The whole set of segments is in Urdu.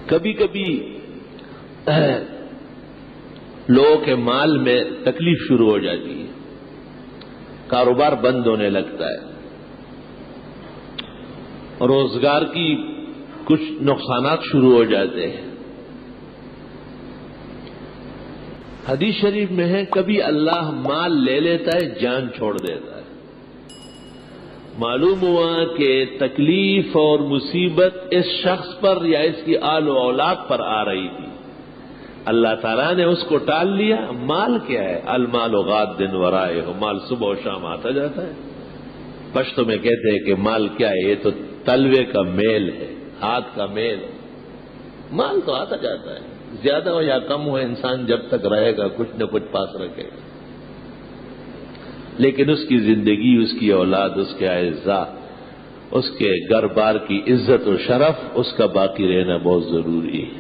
کبھی کبھی لوگوں کے مال میں تکلیف شروع ہو جاتی ہے، کاروبار بند ہونے لگتا ہے، روزگار کی کچھ نقصانات شروع ہو جاتے ہیں۔ حدیث شریف میں ہے کبھی اللہ مال لے لیتا ہے، جان چھوڑ دیتا ہے۔ معلوم ہوا کہ تکلیف اور مصیبت اس شخص پر یا اس کی آل و اولاد پر آ رہی تھی، اللہ تعالیٰ نے اس کو ٹال لیا۔ مال کیا ہے؟ المال غاد دن ورائے ہو، مال صبح و شام آتا جاتا ہے۔ پشتو میں کہتے ہیں کہ مال کیا ہے؟ یہ تو تلوے کا میل ہے، ہاتھ کا میل ہے۔ مال تو آتا جاتا ہے، زیادہ ہو یا کم ہو، انسان جب تک رہے گا کچھ نہ کچھ پاس رکھے گا، لیکن اس کی زندگی، اس کی اولاد، اس کے اعزاء، اس کے گھر بار کی عزت و شرف، اس کا باقی رہنا بہت ضروری ہے۔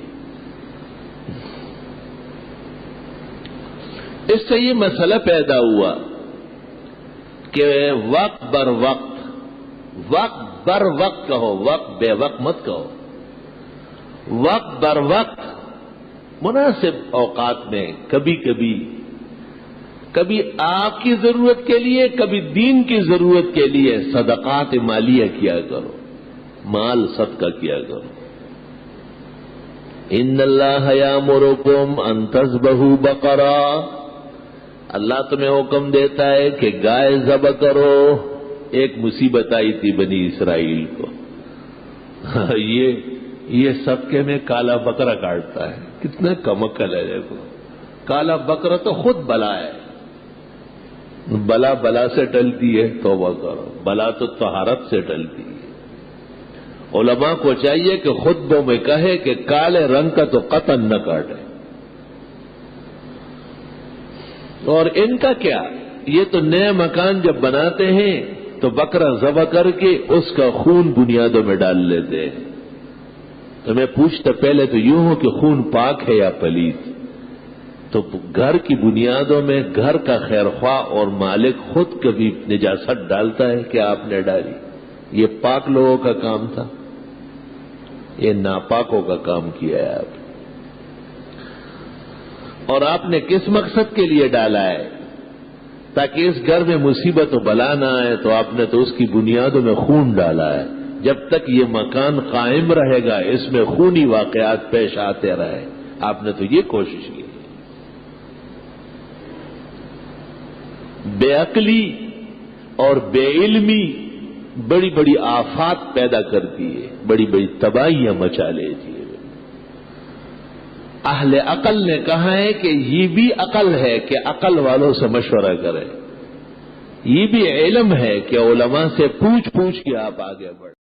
اس سے یہ مسئلہ پیدا ہوا کہ وقت بر وقت، وقت بر وقت کہو، وقت بے وقت مت کہو، وقت بر وقت مناسب اوقات میں کبھی آپ کی ضرورت کے لیے، کبھی دین کی ضرورت کے لیے صدقات مالیہ کیا کرو، مال صدقہ کیا کرو۔ ان اللہ یامرکم ان تذبحوا بقرہ، اللہ تمہیں حکم دیتا ہے کہ گائے ذبح کرو۔ ایک مصیبت آئی تھی بنی اسرائیل کو، یہ صدقے میں کالا بکرا کاٹتا ہے، کتنا کم عقل ہے۔ دیکھو، کالا بکرا تو خود بلا ہے، بلا سے ٹلتی ہے، توبہ کرو، بلا تو طہارت سے ٹلتی ہے۔ علماء کو چاہیے کہ خطبوں میں کہے کہ کالے رنگ کا تو قطن نہ کاٹے۔ اور ان کا کیا، یہ تو نیا مکان جب بناتے ہیں تو بکرا ذبح کر کے اس کا خون بنیادوں میں ڈال لیتے ہیں۔ تو میں پوچھتا پہلے تو یوں ہو کہ خون پاک ہے یا پلید؟ تو گھر کی بنیادوں میں گھر کا خیرخواہ اور مالک خود کبھی نجاست ڈالتا ہے کہ آپ نے ڈالی؟ یہ پاک لوگوں کا کام تھا، یہ ناپاکوں کا کام کیا ہے آپ۔ اور آپ نے کس مقصد کے لیے ڈالا ہے؟ تاکہ اس گھر میں مصیبت و بلا نہ آئے، تو آپ نے تو اس کی بنیادوں میں خون ڈالا ہے۔ جب تک یہ مکان قائم رہے گا اس میں خونی واقعات پیش آتے رہے، آپ نے تو یہ کوشش کی۔ بے عقلی اور بے علمی بڑی بڑی آفات پیدا کرتی ہے، بڑی بڑی تباہیاں مچا لیتی ہے۔ اہل عقل نے کہا ہے کہ یہ بھی عقل ہے کہ عقل والوں سے مشورہ کرے، یہ بھی علم ہے کہ علماء سے پوچھ کے آپ آگے بڑھیں۔